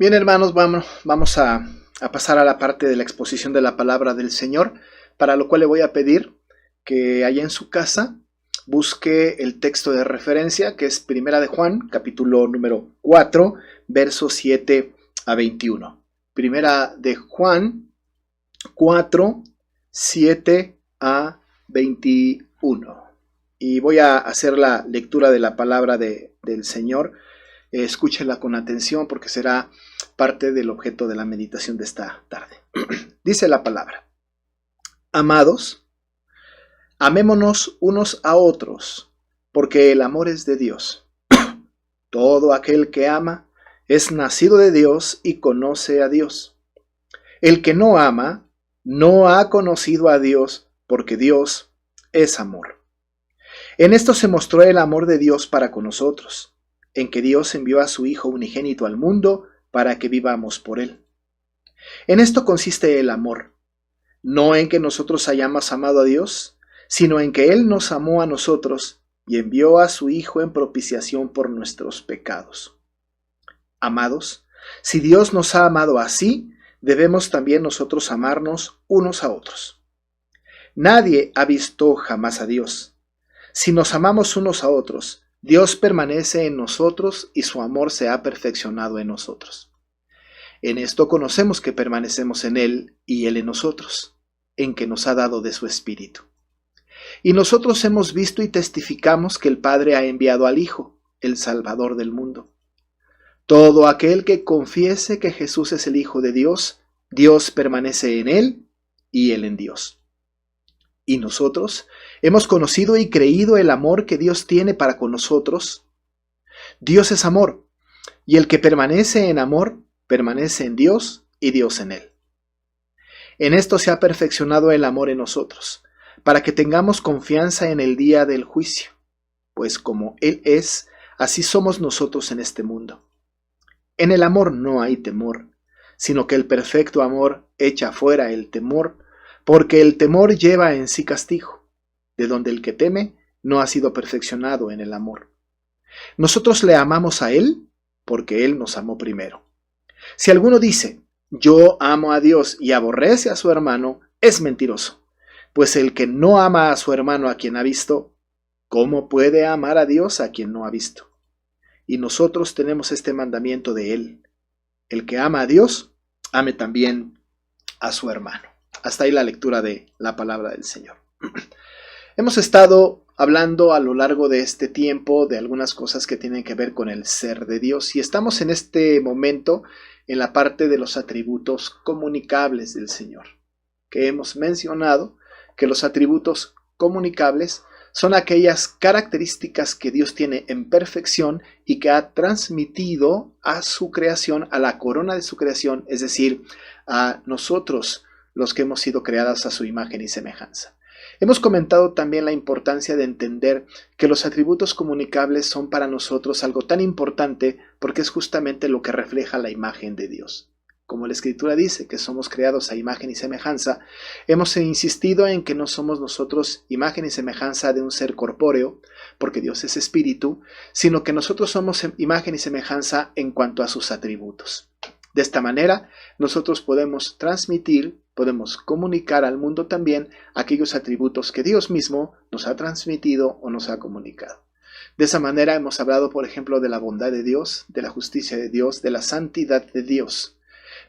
Bien, hermanos, vamos a pasar a la parte de la exposición de la palabra del Señor, para lo cual le voy a pedir que allá en su casa busque el texto de referencia, que es Primera de Juan, capítulo número 4, versos 7 a 21. Primera de Juan 4, 7 a 21. Y voy a hacer la lectura de la palabra del Señor. Escúchela con atención porque será parte del objeto de la meditación de esta tarde. Dice la palabra: Amados, amémonos unos a otros, porque el amor es de Dios. Todo aquel que ama es nacido de Dios y conoce a Dios. El que no ama no ha conocido a Dios, porque Dios es amor. En esto se mostró el amor de Dios para con nosotros, en que Dios envió a su Hijo unigénito al mundo para que vivamos por él. En esto consiste el amor, no en que nosotros hayamos amado a Dios, sino en que Él nos amó a nosotros y envió a su Hijo en propiciación por nuestros pecados. Amados, si Dios nos ha amado así, debemos también nosotros amarnos unos a otros. Nadie ha visto jamás a Dios. Si nos amamos unos a otros, Dios permanece en nosotros y su amor se ha perfeccionado en nosotros. En esto conocemos que permanecemos en Él y Él en nosotros, en que nos ha dado de su Espíritu. Y nosotros hemos visto y testificamos que el Padre ha enviado al Hijo, el Salvador del mundo. Todo aquel que confiese que Jesús es el Hijo de Dios, Dios permanece en Él y Él en Dios. Y nosotros hemos conocido y creído el amor que Dios tiene para con nosotros. Dios es amor, y el que permanece en amor, permanece en Dios y Dios en él. En esto se ha perfeccionado el amor en nosotros, para que tengamos confianza en el día del juicio, pues como Él es, así somos nosotros en este mundo. En el amor no hay temor, sino que el perfecto amor echa fuera el temor, porque el temor lleva en sí castigo, de donde el que teme no ha sido perfeccionado en el amor. Nosotros le amamos a Él, porque Él nos amó primero. Si alguno dice, yo amo a Dios y aborrece a su hermano, es mentiroso, pues el que no ama a su hermano a quien ha visto, ¿cómo puede amar a Dios a quien no ha visto? Y nosotros tenemos este mandamiento de Él: el que ama a Dios, ame también a su hermano. Hasta ahí la lectura de la palabra del Señor. Hemos estado hablando a lo largo de este tiempo de algunas cosas que tienen que ver con el ser de Dios, y estamos en este momento en la parte de los atributos comunicables del Señor, que hemos mencionado que los atributos comunicables son aquellas características que Dios tiene en perfección y que ha transmitido a su creación, a la corona de su creación, es decir, a nosotros, los que hemos sido creados a su imagen y semejanza. Hemos comentado también la importancia de entender que los atributos comunicables son para nosotros algo tan importante porque es justamente lo que refleja la imagen de Dios. Como la Escritura dice que somos creados a imagen y semejanza, hemos insistido en que no somos nosotros imagen y semejanza de un ser corpóreo, porque Dios es espíritu, sino que nosotros somos imagen y semejanza en cuanto a sus atributos. De esta manera, nosotros podemos transmitir, podemos comunicar al mundo también aquellos atributos que Dios mismo nos ha transmitido o nos ha comunicado. De esa manera hemos hablado, por ejemplo, de la bondad de Dios, de la justicia de Dios, de la santidad de Dios.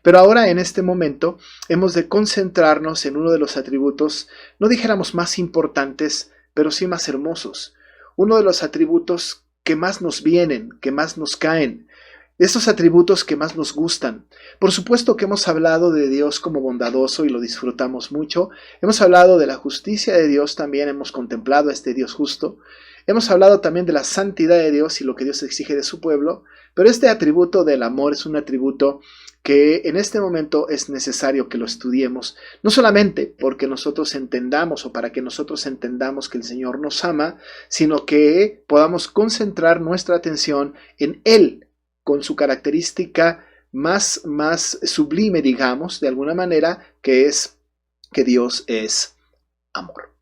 Pero ahora, en este momento, hemos de concentrarnos en uno de los atributos, no dijéramos más importantes, pero sí más hermosos. Uno de los atributos que más nos vienen, que más nos caen, esos atributos que más nos gustan. Por supuesto que hemos hablado de Dios como bondadoso y lo disfrutamos mucho. Hemos hablado de la justicia de Dios, también hemos contemplado a este Dios justo. Hemos hablado también de la santidad de Dios y lo que Dios exige de su pueblo. Pero este atributo del amor es un atributo que en este momento es necesario que lo estudiemos, no solamente porque nosotros entendamos o para que nosotros entendamos que el Señor nos ama, sino que podamos concentrar nuestra atención en Él, con su característica más sublime, digamos, de alguna manera, que es que Dios es amor.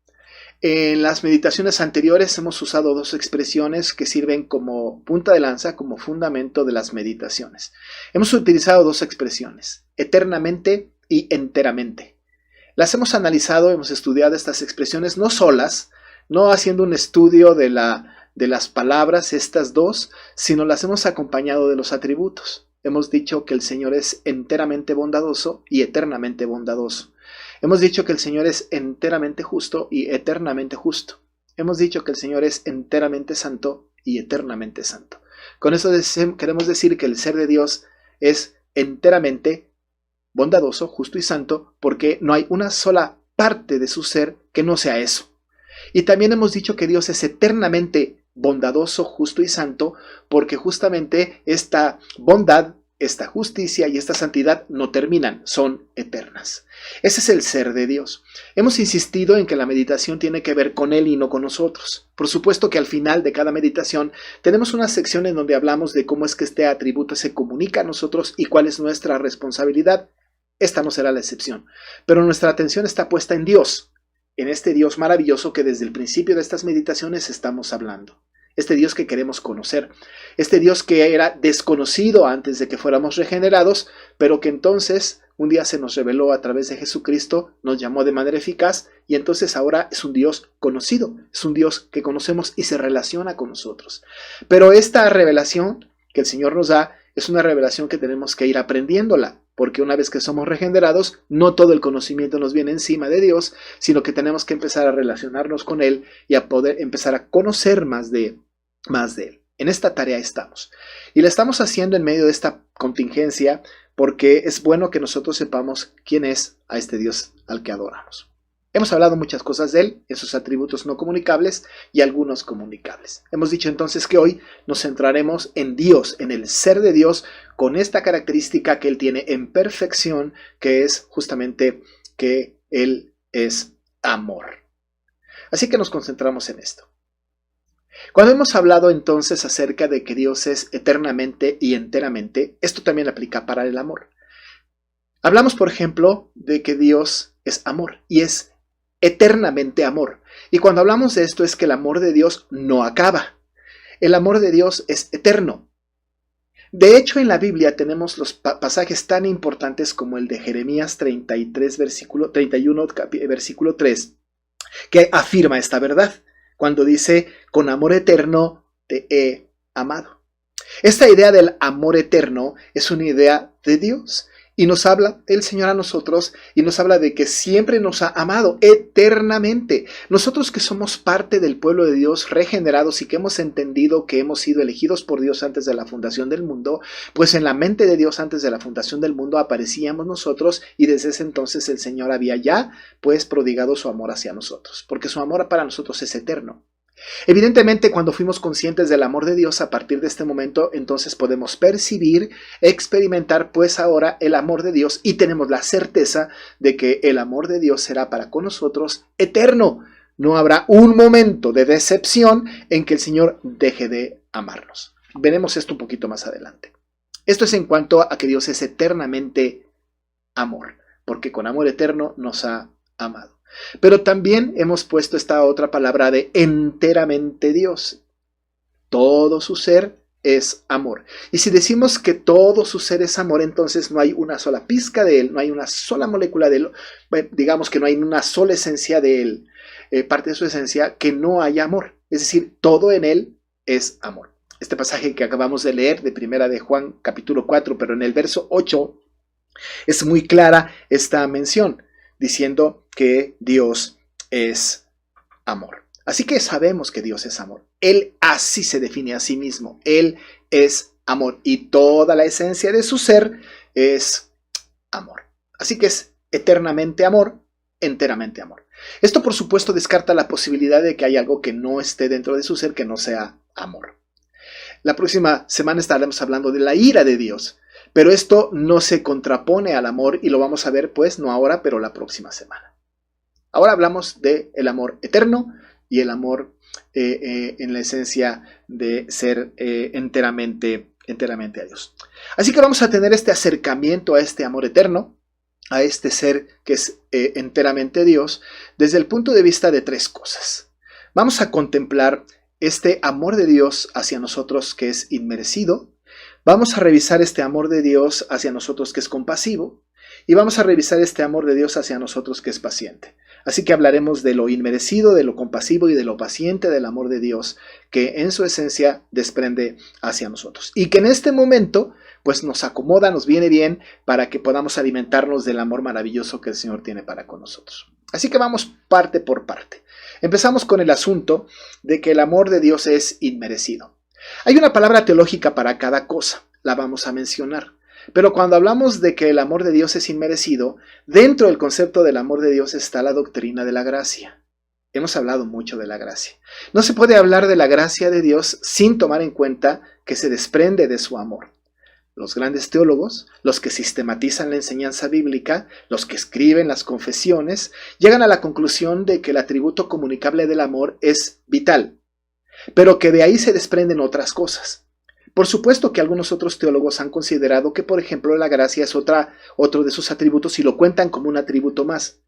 En las meditaciones anteriores hemos usado dos expresiones que sirven como punta de lanza, como fundamento de las meditaciones. Hemos utilizado dos expresiones, eternamente y enteramente. Las hemos analizado, hemos estudiado estas expresiones no solas, no haciendo un estudio de las palabras, estas dos, sino las hemos acompañado de los atributos. Hemos dicho que el Señor es enteramente bondadoso y eternamente bondadoso. Hemos dicho que el Señor es enteramente justo y eternamente justo. Hemos dicho que el Señor es enteramente santo y eternamente santo. Con eso queremos decir que el ser de Dios es enteramente bondadoso, justo y santo, porque no hay una sola parte de su ser que no sea eso. Y también hemos dicho que Dios es eternamente bondadoso, justo y santo, porque justamente esta bondad, esta justicia y esta santidad no terminan, son eternas. Ese es el ser de Dios. Hemos insistido en que la meditación tiene que ver con Él y no con nosotros. Por supuesto que al final de cada meditación tenemos una sección en donde hablamos de cómo es que este atributo se comunica a nosotros y cuál es nuestra responsabilidad. Esta no será la excepción. Pero nuestra atención está puesta en Dios, en este Dios maravilloso que desde el principio de estas meditaciones estamos hablando. Este Dios que queremos conocer, este Dios que era desconocido antes de que fuéramos regenerados, pero que entonces un día se nos reveló a través de Jesucristo, nos llamó de manera eficaz y entonces ahora es un Dios conocido, es un Dios que conocemos y se relaciona con nosotros. Pero esta revelación que el Señor nos da es una revelación que tenemos que ir aprendiéndola, porque una vez que somos regenerados, no todo el conocimiento nos viene encima de Dios, sino que tenemos que empezar a relacionarnos con Él y a poder empezar a conocer más de Él. En esta tarea estamos. Y la estamos haciendo en medio de esta contingencia porque es bueno que nosotros sepamos quién es a este Dios al que adoramos. Hemos hablado muchas cosas de Él, en sus atributos no comunicables y algunos comunicables. Hemos dicho entonces que hoy nos centraremos en Dios, en el ser de Dios, con esta característica que Él tiene en perfección, que es justamente que Él es amor. Así que nos concentramos en esto. Cuando hemos hablado entonces acerca de que Dios es eternamente y enteramente, esto también aplica para el amor. Hablamos, por ejemplo, de que Dios es amor y es eternamente amor. Y cuando hablamos de esto es que el amor de Dios no acaba. El amor de Dios es eterno. De hecho, en la Biblia tenemos los pasajes tan importantes como el de Jeremías 31, versículo 3, que afirma esta verdad, cuando dice, con amor eterno te he amado. Esta idea del amor eterno es una idea de Dios. Y nos habla el Señor a nosotros y nos habla de que siempre nos ha amado eternamente. Nosotros que somos parte del pueblo de Dios, regenerados y que hemos entendido que hemos sido elegidos por Dios antes de la fundación del mundo, pues en la mente de Dios antes de la fundación del mundo aparecíamos nosotros y desde ese entonces el Señor había ya pues prodigado su amor hacia nosotros, porque su amor para nosotros es eterno. Evidentemente, cuando fuimos conscientes del amor de Dios a partir de este momento, entonces podemos percibir, experimentar pues ahora el amor de Dios y tenemos la certeza de que el amor de Dios será para con nosotros eterno. No habrá un momento de decepción en que el Señor deje de amarnos. Veremos esto un poquito más adelante. Esto es en cuanto a que Dios es eternamente amor, porque con amor eterno nos ha amado. Pero también hemos puesto esta otra palabra de enteramente Dios. Todo su ser es amor. Y si decimos que todo su ser es amor, entonces no hay una sola pizca de Él, no hay una sola molécula de Él, digamos que no hay una sola esencia de Él, parte de su esencia, que no haya amor. Es decir, todo en Él es amor. Este pasaje que acabamos de leer de Primera de Juan, capítulo 4, pero en el verso 8, es muy clara esta mención, diciendo que Dios es amor. Así que sabemos que Dios es amor. Él así se define a sí mismo. Él es amor y toda la esencia de su ser es amor. Así que es eternamente amor, enteramente amor. Esto por supuesto descarta la posibilidad de que haya algo que no esté dentro de su ser que no sea amor. La próxima semana estaremos hablando de la ira de Dios. Pero esto no se contrapone al amor y lo vamos a ver pues no ahora, pero la próxima semana. Ahora hablamos del amor eterno y el amor en la esencia de ser enteramente a Dios. Así que vamos a tener este acercamiento a este amor eterno a este ser que es enteramente Dios desde el punto de vista de tres cosas. Vamos a contemplar este amor de Dios hacia nosotros que es inmerecido. Vamos a revisar este amor de Dios hacia nosotros que es compasivo. Y vamos a revisar este amor de Dios hacia nosotros que es paciente. Así que hablaremos de lo inmerecido, de lo compasivo y de lo paciente del amor de Dios que en su esencia desprende hacia nosotros. Y que en este momento pues nos acomoda, nos viene bien para que podamos alimentarnos del amor maravilloso que el Señor tiene para con nosotros. Así que vamos parte por parte. Empezamos con el asunto de que el amor de Dios es inmerecido. Hay una palabra teológica para cada cosa, la vamos a mencionar. Pero cuando hablamos de que el amor de Dios es inmerecido, dentro del concepto del amor de Dios está la doctrina de la gracia. Hemos hablado mucho de la gracia. No se puede hablar de la gracia de Dios sin tomar en cuenta que se desprende de su amor. Los grandes teólogos, los que sistematizan la enseñanza bíblica, los que escriben las confesiones, llegan a la conclusión de que el atributo comunicable del amor es vital, pero que de ahí se desprenden otras cosas. Por supuesto que algunos otros teólogos han considerado que, por ejemplo, la gracia es otro de sus atributos y lo cuentan como un atributo más.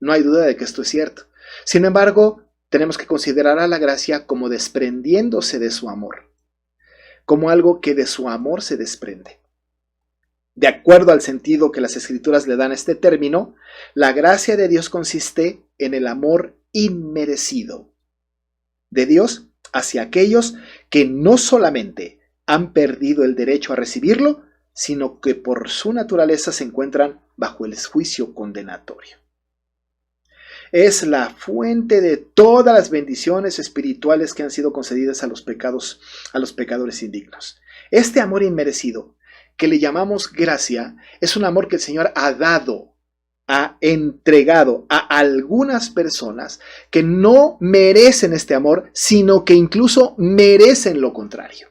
No hay duda de que esto es cierto. Sin embargo, tenemos que considerar a la gracia como desprendiéndose de su amor, como algo que de su amor se desprende. De acuerdo al sentido que las Escrituras le dan a este término, la gracia de Dios consiste en el amor inmerecido de Dios hacia aquellos que no solamente han perdido el derecho a recibirlo, sino que por su naturaleza se encuentran bajo el juicio condenatorio. Es la fuente de todas las bendiciones espirituales que han sido concedidas a los pecadores indignos. Este amor inmerecido, que le llamamos gracia, es un amor que el Señor ha dado, ha entregado a algunas personas que no merecen este amor, sino que incluso merecen lo contrario.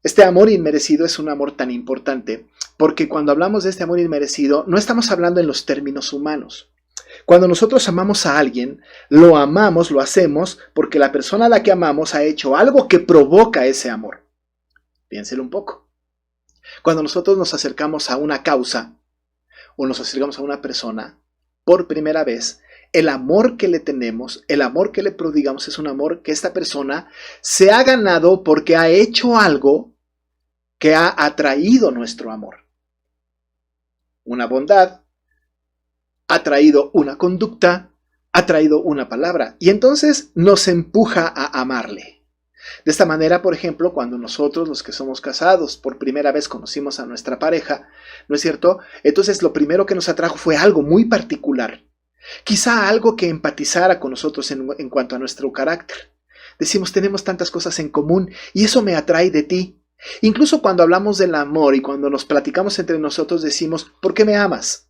Este amor inmerecido es un amor tan importante porque cuando hablamos de este amor inmerecido no estamos hablando en los términos humanos. Cuando nosotros amamos a alguien, lo amamos, lo hacemos porque la persona a la que amamos ha hecho algo que provoca ese amor. Piénselo un poco. Cuando nosotros nos acercamos a una causa o nos acercamos a una persona por primera vez, el amor que le tenemos, el amor que le prodigamos es un amor que esta persona se ha ganado porque ha hecho algo que ha atraído nuestro amor. Una bondad, ha traído una conducta, ha traído una palabra y entonces nos empuja a amarle. De esta manera, por ejemplo, cuando nosotros, los que somos casados, por primera vez conocimos a nuestra pareja, ¿no es cierto? Entonces lo primero que nos atrajo fue algo muy particular. Quizá algo que empatizara con nosotros en cuanto a nuestro carácter. Decimos, tenemos tantas cosas en común y eso me atrae de ti. Incluso cuando hablamos del amor y cuando nos platicamos entre nosotros decimos, ¿por qué me amas?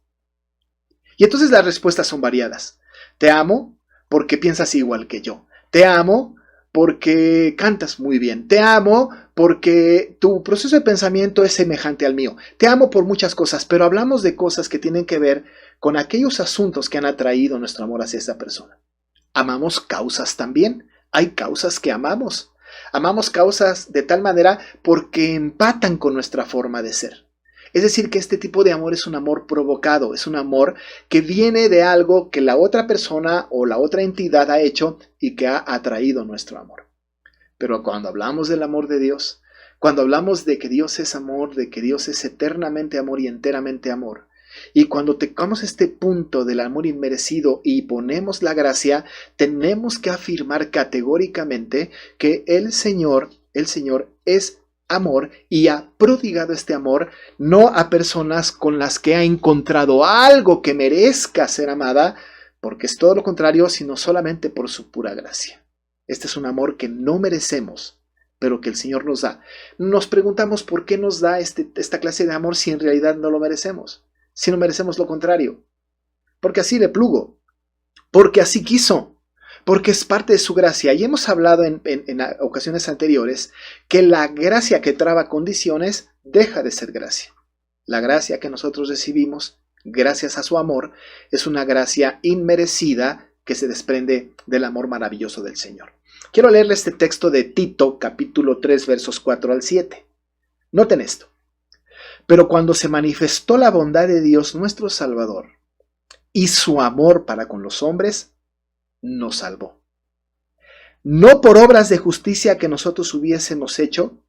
Y entonces las respuestas son variadas. Te amo porque piensas igual que yo. Te amo porque cantas muy bien. Te amo porque tu proceso de pensamiento es semejante al mío. Te amo por muchas cosas, pero hablamos de cosas que tienen que ver con aquellos asuntos que han atraído nuestro amor hacia esa persona. Amamos causas también. Hay causas que amamos. Amamos causas de tal manera porque empatan con nuestra forma de ser. Es decir, que este tipo de amor es un amor provocado, es un amor que viene de algo que la otra persona o la otra entidad ha hecho y que ha atraído nuestro amor. Pero cuando hablamos del amor de Dios, cuando hablamos de que Dios es amor, de que Dios es eternamente amor y enteramente amor, y cuando tocamos este punto del amor inmerecido y ponemos la gracia, tenemos que afirmar categóricamente que el Señor es amor y ha prodigado este amor no a personas con las que ha encontrado algo que merezca ser amada, porque es todo lo contrario, sino solamente por su pura gracia. Este es un amor que no merecemos, pero que el Señor nos da. Nos preguntamos por qué nos da esta clase de amor si en realidad no lo merecemos, si no merecemos lo contrario. Porque así le plugo, porque así quiso, porque es parte de su gracia. Y hemos hablado en ocasiones anteriores que la gracia que traba condiciones deja de ser gracia. La gracia que nosotros recibimos, gracias a su amor, es una gracia inmerecida que se desprende del amor maravilloso del Señor. Quiero leerle este texto de Tito, capítulo 3, versos 4 al 7. Noten esto. Pero cuando se manifestó la bondad de Dios nuestro Salvador y su amor para con los hombres, nos salvó. No por obras de justicia que nosotros hubiésemos hecho,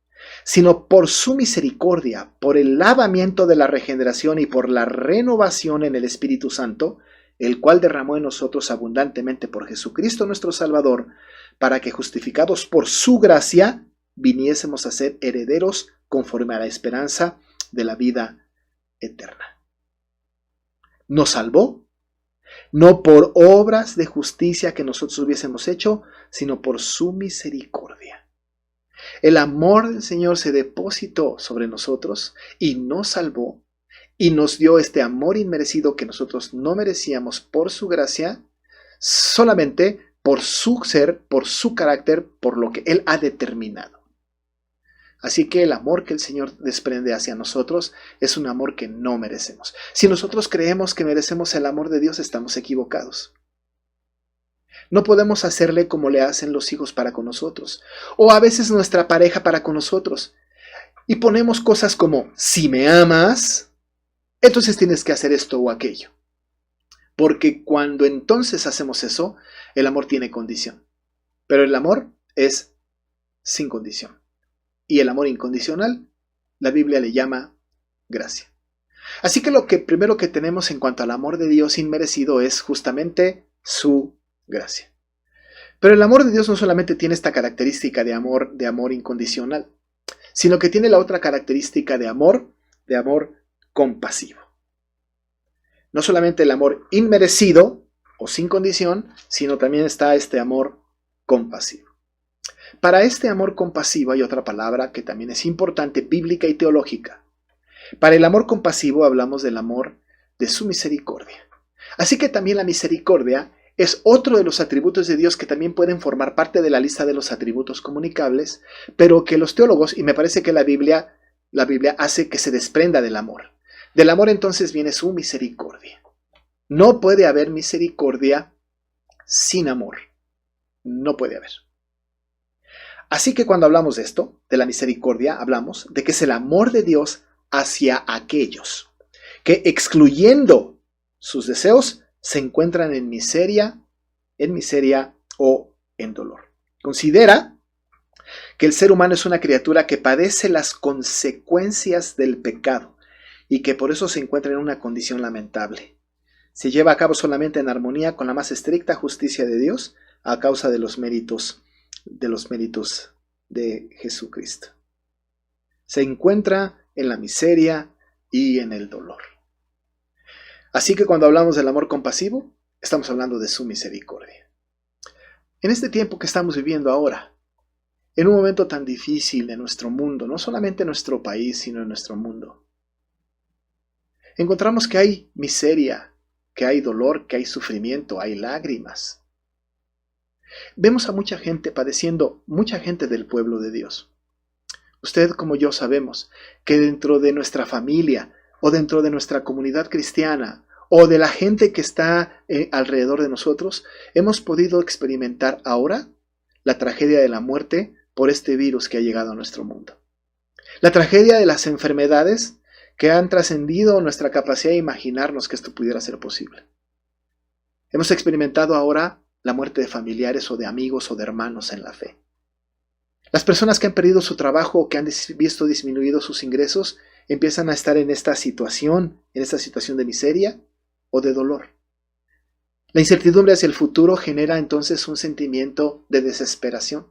sino por su misericordia, por el lavamiento de la regeneración y por la renovación en el Espíritu Santo, el cual derramó en nosotros abundantemente por Jesucristo nuestro Salvador, para que justificados por su gracia, viniésemos a ser herederos conforme a la esperanza de la vida eterna. Nos salvó, no por obras de justicia que nosotros hubiésemos hecho, sino por su misericordia. El amor del Señor se depositó sobre nosotros y nos salvó y nos dio este amor inmerecido que nosotros no merecíamos por su gracia, solamente por su ser, por su carácter, por lo que Él ha determinado. Así que el amor que el Señor desprende hacia nosotros es un amor que no merecemos. Si nosotros creemos que merecemos el amor de Dios, estamos equivocados. No podemos hacerle como le hacen los hijos para con nosotros, o a veces nuestra pareja para con nosotros. Y ponemos cosas como, si me amas, entonces tienes que hacer esto o aquello. Porque cuando entonces hacemos eso, el amor tiene condición. Pero el amor es sin condición. Y el amor incondicional, la Biblia le llama gracia. Así que lo que primero que tenemos en cuanto al amor de Dios inmerecido es justamente su gracia. Pero el amor de Dios no solamente tiene esta característica de amor incondicional, sino que tiene la otra característica de amor compasivo. No solamente el amor inmerecido o sin condición, sino también está este amor compasivo. Para este amor compasivo hay otra palabra que también es importante, bíblica y teológica. Para el amor compasivo hablamos del amor de su misericordia. Así que también la misericordia es otro de los atributos de Dios que también pueden formar parte de la lista de los atributos comunicables, pero que los teólogos, y me parece que la Biblia hace que se desprenda del amor. Del amor entonces viene su misericordia. No puede haber misericordia sin amor. No puede haber. Así que cuando hablamos de esto, de la misericordia, hablamos de que es el amor de Dios hacia aquellos que, excluyendo sus deseos, se encuentran en miseria o en dolor. Considera que el ser humano es una criatura que padece las consecuencias del pecado y que por eso se encuentra en una condición lamentable. Se lleva a cabo solamente en armonía con la más estricta justicia de Dios a causa de los méritos de Jesucristo. Se encuentra en la miseria y en el dolor. Así que cuando hablamos del amor compasivo, estamos hablando de su misericordia. En este tiempo que estamos viviendo ahora, en un momento tan difícil de nuestro mundo, no solamente en nuestro país, sino en nuestro mundo, encontramos que hay miseria, que hay dolor, que hay sufrimiento, hay lágrimas. Vemos a mucha gente padeciendo, mucha gente del pueblo de Dios. Usted como yo sabemos que dentro de nuestra familia o dentro de nuestra comunidad cristiana o de la gente que está alrededor de nosotros, hemos podido experimentar ahora la tragedia de la muerte por este virus que ha llegado a nuestro mundo. La tragedia de las enfermedades que han trascendido nuestra capacidad de imaginarnos que esto pudiera ser posible. Hemos experimentado ahora la muerte de familiares o de amigos o de hermanos en la fe. Las personas que han perdido su trabajo o que han visto disminuidos sus ingresos empiezan a estar en esta situación de miseria o de dolor. La incertidumbre hacia el futuro genera entonces un sentimiento de desesperación.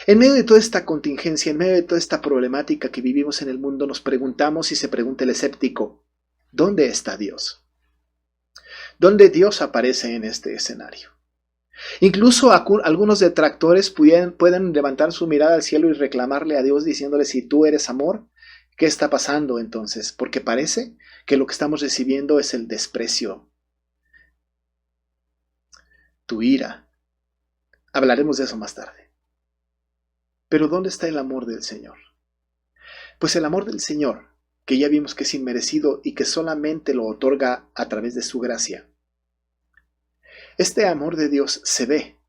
En medio de toda esta contingencia, en medio de toda esta problemática que vivimos en el mundo, nos preguntamos y se pregunta el escéptico, ¿dónde está Dios? ¿Dónde Dios aparece en este escenario? Incluso algunos detractores pueden levantar su mirada al cielo y reclamarle a Dios diciéndole, si tú eres amor, ¿qué está pasando entonces? Porque parece que lo que estamos recibiendo es el desprecio, tu ira. Hablaremos de eso más tarde. Pero ¿dónde está el amor del Señor? Pues el amor del Señor, que ya vimos que es inmerecido y que solamente lo otorga a través de su gracia. Este amor de Dios se ve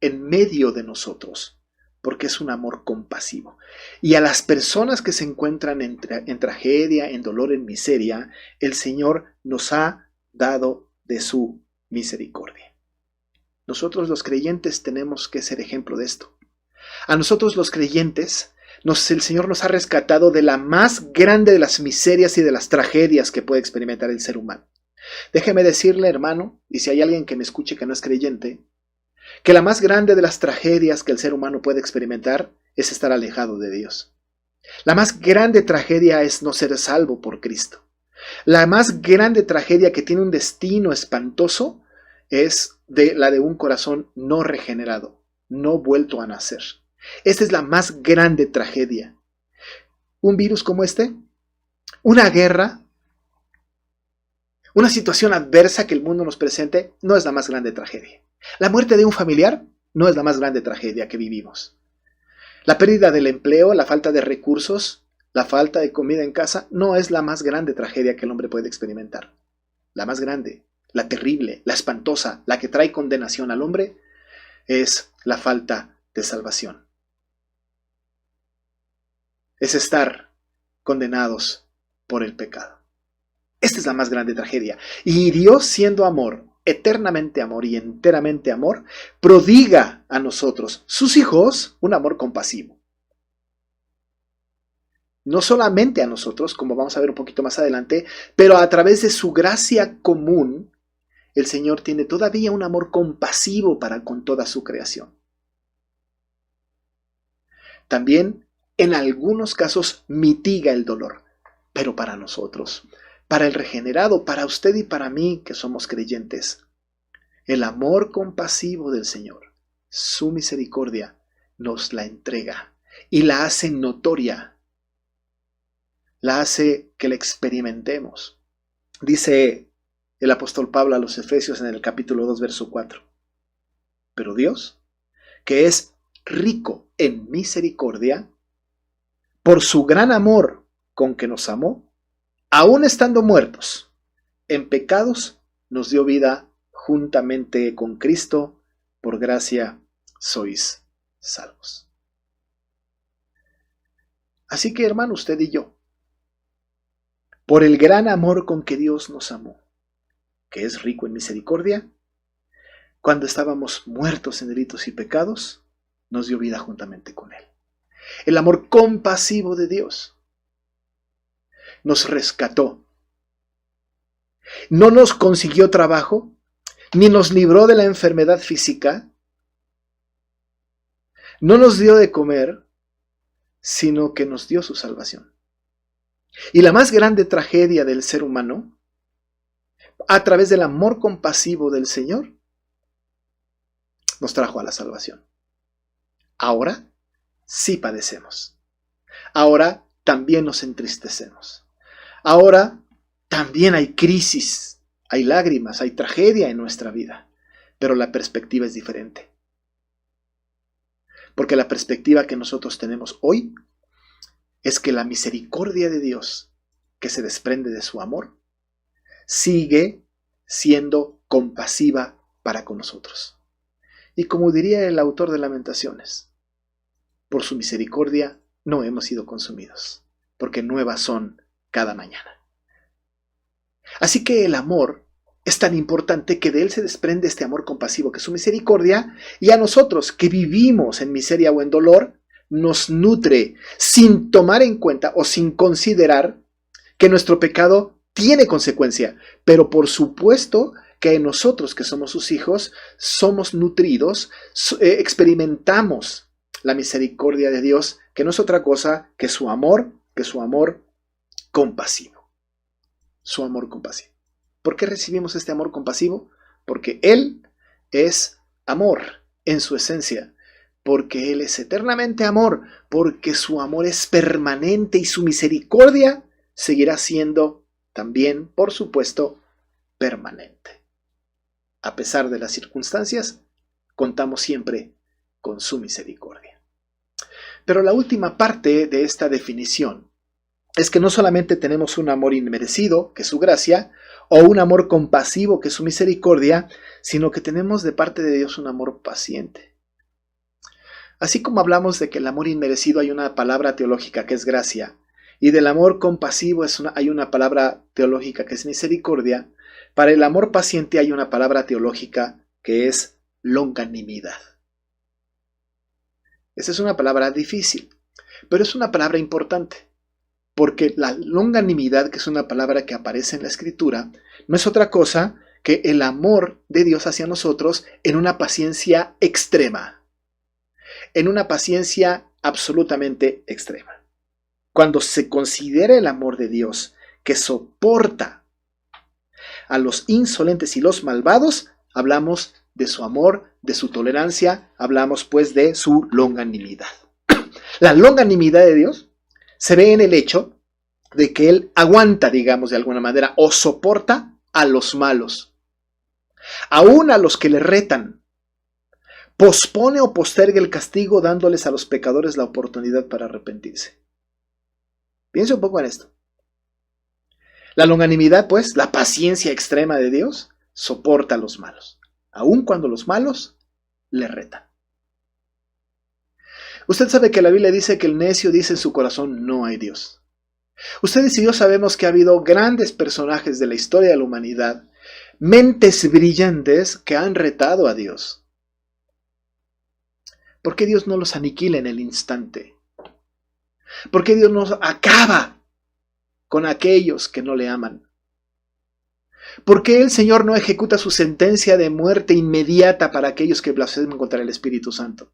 en medio de nosotros, porque es un amor compasivo. Y a las personas que se encuentran en tragedia, en dolor, en miseria, el Señor nos ha dado de su misericordia. Nosotros los creyentes tenemos que ser ejemplo de esto. A nosotros los creyentes, el Señor nos ha rescatado de la más grande de las miserias y de las tragedias que puede experimentar el ser humano. Déjeme decirle, hermano, y si hay alguien que me escuche que no es creyente, que la más grande de las tragedias que el ser humano puede experimentar es estar alejado de Dios. La más grande tragedia es no ser salvo por Cristo. La más grande tragedia que tiene un destino espantoso es la de un corazón no regenerado, no vuelto a nacer. Esta es la más grande tragedia. Un virus como este, una guerra, una situación adversa que el mundo nos presente, no es la más grande tragedia. La muerte de un familiar no es la más grande tragedia que vivimos. La pérdida del empleo, la falta de recursos, la falta de comida en casa, no es la más grande tragedia que el hombre puede experimentar. La más grande, la terrible, la espantosa, la que trae condenación al hombre, es la falta de salvación. Es estar condenados por el pecado. Esta es la más grande tragedia. Y Dios, siendo amor, eternamente amor y enteramente amor, prodiga a nosotros, sus hijos, un amor compasivo. No solamente a nosotros, como vamos a ver un poquito más adelante, pero a través de su gracia común, el Señor tiene todavía un amor compasivo para con toda su creación. También, en algunos casos, mitiga el dolor, pero para nosotros, para el regenerado, para usted y para mí que somos creyentes, el amor compasivo del Señor, su misericordia, nos la entrega y la hace notoria, la hace que la experimentemos. Dice el apóstol Pablo a los Efesios en el capítulo 2, verso 4. Pero Dios, que es rico en misericordia, por su gran amor con que nos amó, aun estando muertos en pecados, nos dio vida juntamente con Cristo, por gracia sois salvos. Así que, hermano, usted y yo, por el gran amor con que Dios nos amó, que es rico en misericordia, cuando estábamos muertos en delitos y pecados, nos dio vida juntamente con Él. El amor compasivo de Dios nos rescató. No nos consiguió trabajo, ni nos libró de la enfermedad física, no nos dio de comer, sino que nos dio su salvación. Y la más grande tragedia del ser humano, a través del amor compasivo del Señor, nos trajo a la salvación. Ahora sí padecemos. Ahora también nos entristecemos. Ahora también hay crisis, hay lágrimas, hay tragedia en nuestra vida, pero la perspectiva es diferente. Porque la perspectiva que nosotros tenemos hoy es que la misericordia de Dios, que se desprende de su amor, sigue siendo compasiva para con nosotros. Y como diría el autor de Lamentaciones, por su misericordia no hemos sido consumidos, porque nuevas son cada mañana. Así que el amor es tan importante que de él se desprende este amor compasivo que es su misericordia, y a nosotros que vivimos en miseria o en dolor, nos nutre sin tomar en cuenta o sin considerar que nuestro pecado tiene consecuencia, pero por supuesto que nosotros que somos sus hijos somos nutridos, experimentamos la misericordia de Dios, que no es otra cosa que su amor compasivo. Su amor compasivo. ¿Por qué recibimos este amor compasivo? Porque Él es amor en su esencia, porque Él es eternamente amor, porque su amor es permanente y su misericordia seguirá siendo también, por supuesto, permanente. A pesar de las circunstancias, contamos siempre con su misericordia. Pero la última parte de esta definición es que no solamente tenemos un amor inmerecido, que es su gracia, o un amor compasivo, que es su misericordia, sino que tenemos de parte de Dios un amor paciente. Así como hablamos de que el amor inmerecido hay una palabra teológica que es gracia, y del amor compasivo hay una palabra teológica que es misericordia, para el amor paciente hay una palabra teológica que es longanimidad. Esa es una palabra difícil, pero es una palabra importante, porque la longanimidad, que es una palabra que aparece en la Escritura, no es otra cosa que el amor de Dios hacia nosotros en una paciencia extrema, en una paciencia absolutamente extrema. Cuando se considera el amor de Dios que soporta a los insolentes y los malvados, hablamos de su amor, de su tolerancia, hablamos pues de su longanimidad. La longanimidad de Dios se ve en el hecho de que Él aguanta, digamos de alguna manera, o soporta a los malos, aún a los que le retan. Pospone o posterga el castigo dándoles a los pecadores la oportunidad para arrepentirse. Piense un poco en esto. La longanimidad, pues, la paciencia extrema de Dios, soporta a los malos, aun cuando los malos le retan. Usted sabe que la Biblia dice que el necio dice en su corazón, no hay Dios. Ustedes y yo sabemos que ha habido grandes personajes de la historia de la humanidad, mentes brillantes que han retado a Dios. ¿Por qué Dios no los aniquila en el instante? ¿Por qué Dios no acaba con aquellos que no le aman? ¿Por qué el Señor no ejecuta su sentencia de muerte inmediata para aquellos que blasfeman contra el Espíritu Santo?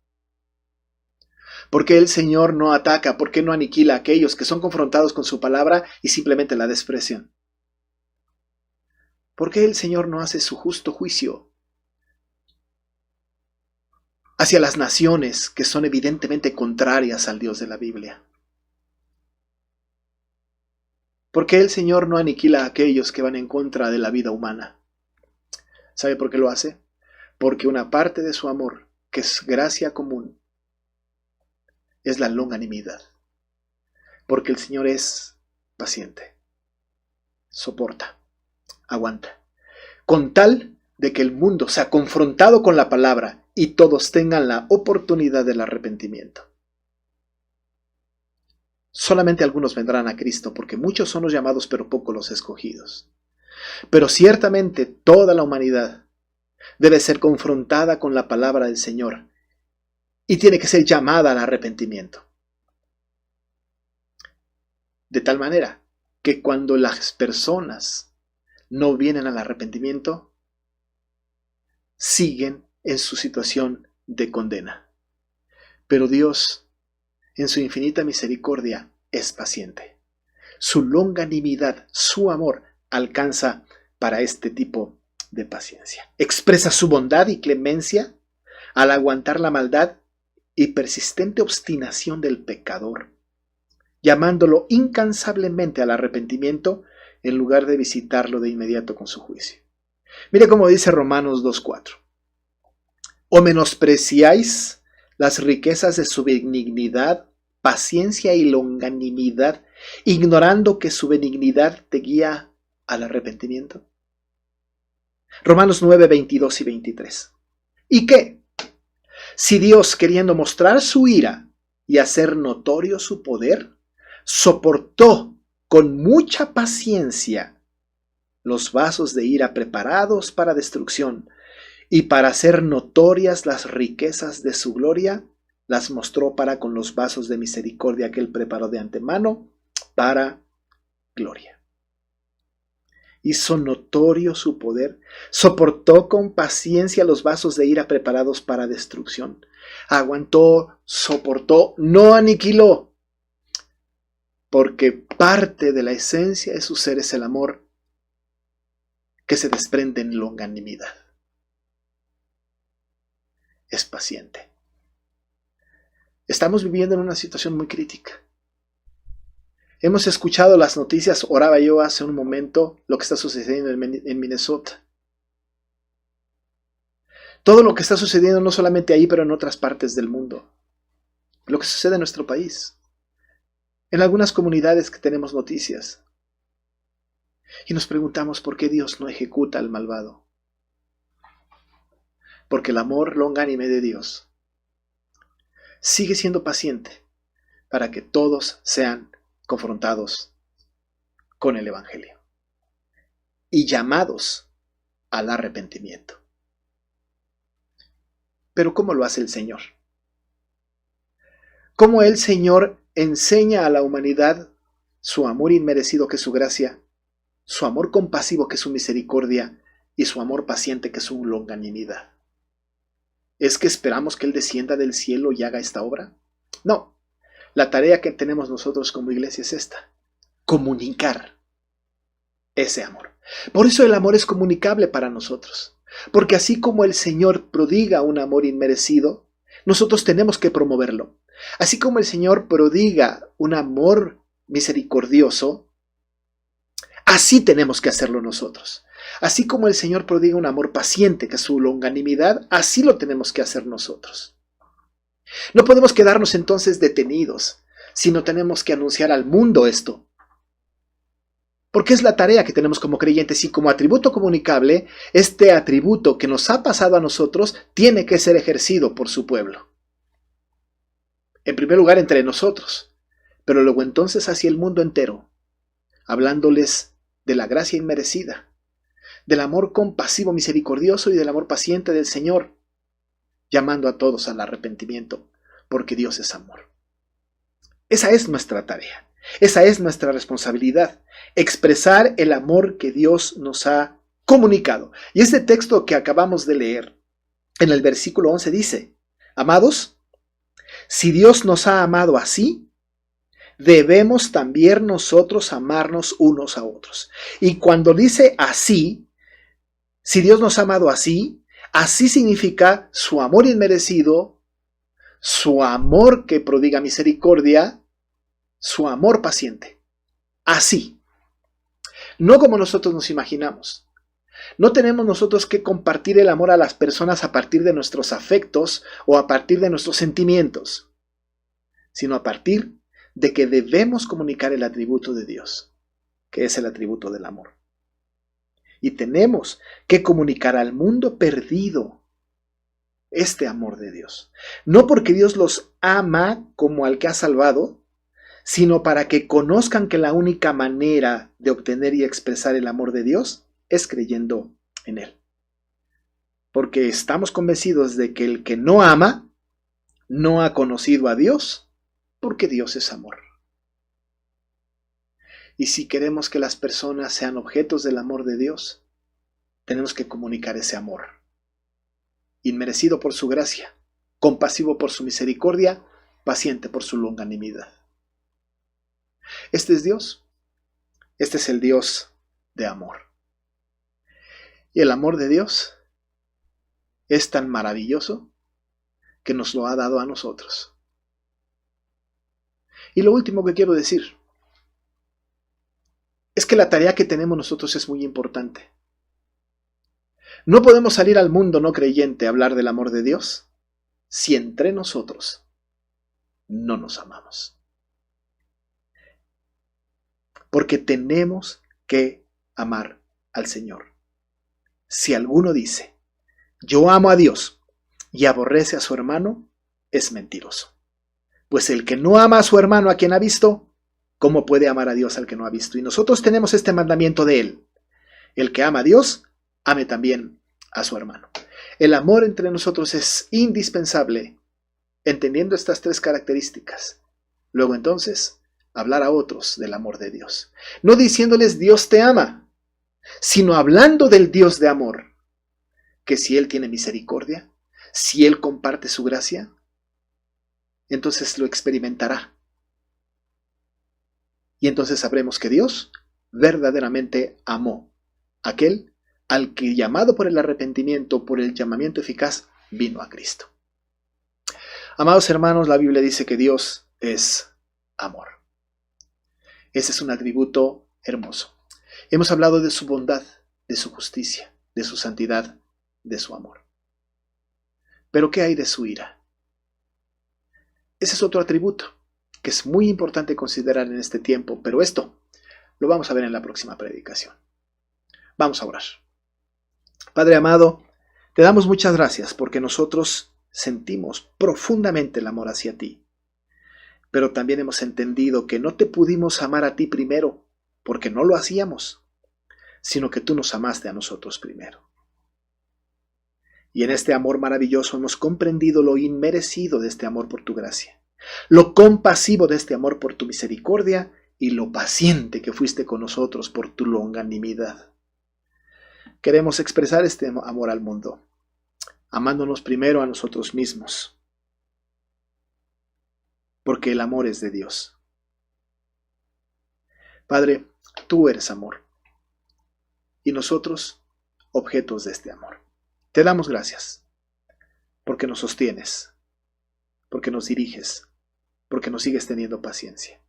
¿Por qué el Señor no ataca? ¿Por qué no aniquila a aquellos que son confrontados con su palabra y simplemente la desprecian? ¿Por qué el Señor no hace su justo juicio hacia las naciones que son evidentemente contrarias al Dios de la Biblia? ¿Por qué el Señor no aniquila a aquellos que van en contra de la vida humana? ¿Sabe por qué lo hace? Porque una parte de su amor, que es gracia común, es la longanimidad. Porque el Señor es paciente, soporta, aguanta, con tal de que el mundo sea confrontado con la palabra y todos tengan la oportunidad del arrepentimiento. Solamente algunos vendrán a Cristo, porque muchos son los llamados, pero pocos los escogidos. Pero ciertamente toda la humanidad debe ser confrontada con la palabra del Señor y tiene que ser llamada al arrepentimiento. De tal manera que cuando las personas no vienen al arrepentimiento, siguen en su situación de condena. Pero Dios, en su infinita misericordia, es paciente. Su longanimidad, su amor, alcanza para este tipo de paciencia. Expresa su bondad y clemencia al aguantar la maldad y persistente obstinación del pecador, llamándolo incansablemente al arrepentimiento en lugar de visitarlo de inmediato con su juicio. Mire cómo dice Romanos 2:4. ¿O menospreciáis las riquezas de su benignidad, paciencia y longanimidad, ignorando que su benignidad te guía al arrepentimiento? Romanos 9:22 y 23. ¿Y qué? Si Dios, queriendo mostrar su ira y hacer notorio su poder, soportó con mucha paciencia los vasos de ira preparados para destrucción, y para hacer notorias las riquezas de su gloria, las mostró para con los vasos de misericordia que él preparó de antemano para gloria. Hizo notorio su poder, soportó con paciencia los vasos de ira preparados para destrucción. Aguantó, soportó, no aniquiló, porque parte de la esencia de su ser es el amor que se desprende en longanimidad. Es paciente. Estamos viviendo en una situación muy crítica. Hemos escuchado las noticias, oraba yo hace un momento, lo que está sucediendo en Minnesota. Todo lo que está sucediendo no solamente ahí, pero en otras partes del mundo. Lo que sucede en nuestro país. En algunas comunidades que tenemos noticias. Y nos preguntamos por qué Dios no ejecuta al malvado. Porque el amor longánime de Dios sigue siendo paciente para que todos sean confrontados con el Evangelio y llamados al arrepentimiento. Pero ¿cómo lo hace el Señor? ¿Cómo el Señor enseña a la humanidad su amor inmerecido que es su gracia, su amor compasivo que es su misericordia y su amor paciente que es su longanimidad? ¿Es que esperamos que Él descienda del cielo y haga esta obra? No. La tarea que tenemos nosotros como iglesia es esta: comunicar ese amor. Por eso el amor es comunicable para nosotros. Porque así como el Señor prodiga un amor inmerecido, nosotros tenemos que promoverlo. Así como el Señor prodiga un amor misericordioso, así tenemos que hacerlo nosotros. Así como el Señor prodiga un amor paciente, que es su longanimidad, así lo tenemos que hacer nosotros. No podemos quedarnos entonces detenidos, sino tenemos que anunciar al mundo esto. Porque es la tarea que tenemos como creyentes y como atributo comunicable, este atributo que nos ha pasado a nosotros tiene que ser ejercido por su pueblo. En primer lugar entre nosotros, pero luego entonces hacia el mundo entero, hablándoles de la gracia inmerecida, del amor compasivo, misericordioso y del amor paciente del Señor, llamando a todos al arrepentimiento, porque Dios es amor. Esa es nuestra tarea, esa es nuestra responsabilidad, expresar el amor que Dios nos ha comunicado. Y este texto que acabamos de leer, en el versículo 11 dice: amados, si Dios nos ha amado así, debemos también nosotros amarnos unos a otros. Y cuando dice así, si Dios nos ha amado así, así significa su amor inmerecido, su amor que prodiga misericordia, su amor paciente. Así. No como nosotros nos imaginamos. No tenemos nosotros que compartir el amor a las personas a partir de nuestros afectos o a partir de nuestros sentimientos, sino a partir de que debemos comunicar el atributo de Dios, que es el atributo del amor. Y tenemos que comunicar al mundo perdido este amor de Dios. No porque Dios los ama como al que ha salvado, sino para que conozcan que la única manera de obtener y expresar el amor de Dios es creyendo en Él. Porque estamos convencidos de que el que no ama no ha conocido a Dios, porque Dios es amor. Y si queremos que las personas sean objetos del amor de Dios, tenemos que comunicar ese amor, inmerecido por su gracia, compasivo por su misericordia, paciente por su longanimidad. Este es Dios. Este es el Dios de amor. Y el amor de Dios es tan maravilloso que nos lo ha dado a nosotros. Y lo último que quiero decir es que la tarea que tenemos nosotros es muy importante. No podemos salir al mundo no creyente a hablar del amor de Dios si entre nosotros no nos amamos. Porque tenemos que amar al Señor. Si alguno dice, yo amo a Dios y aborrece a su hermano, es mentiroso. Pues el que no ama a su hermano a quien ha visto, ¿cómo puede amar a Dios al que no ha visto? Y nosotros tenemos este mandamiento de Él. El que ama a Dios, ame también a su hermano. El amor entre nosotros es indispensable, entendiendo estas tres características. Luego entonces, hablar a otros del amor de Dios. No diciéndoles Dios te ama, sino hablando del Dios de amor, que si Él tiene misericordia, si Él comparte su gracia, entonces lo experimentará. Y entonces sabremos que Dios verdaderamente amó a aquel al que, llamado por el arrepentimiento, por el llamamiento eficaz, vino a Cristo. Amados hermanos, la Biblia dice que Dios es amor. Ese es un atributo hermoso. Hemos hablado de su bondad, de su justicia, de su santidad, de su amor. Pero ¿qué hay de su ira? Ese es otro atributo que es muy importante considerar en este tiempo, pero esto lo vamos a ver en la próxima predicación. Vamos a orar. Padre amado, te damos muchas gracias porque nosotros sentimos profundamente el amor hacia ti, pero también hemos entendido que no te pudimos amar a ti primero, porque no lo hacíamos, sino que tú nos amaste a nosotros primero. Y en este amor maravilloso hemos comprendido lo inmerecido de este amor por tu gracia, lo compasivo de este amor por tu misericordia y lo paciente que fuiste con nosotros por tu longanimidad. Queremos expresar este amor al mundo, amándonos primero a nosotros mismos, porque el amor es de Dios. Padre, tú eres amor, y nosotros objetos de este amor. Te damos gracias, porque nos sostienes, porque nos diriges, porque nos sigues teniendo paciencia.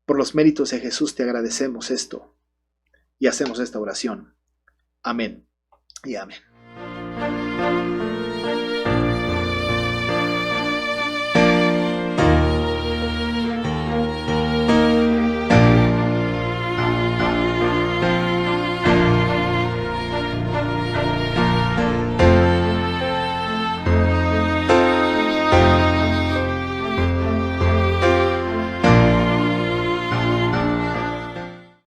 Por los méritos de Jesús te agradecemos esto y hacemos esta oración. Amén y amén.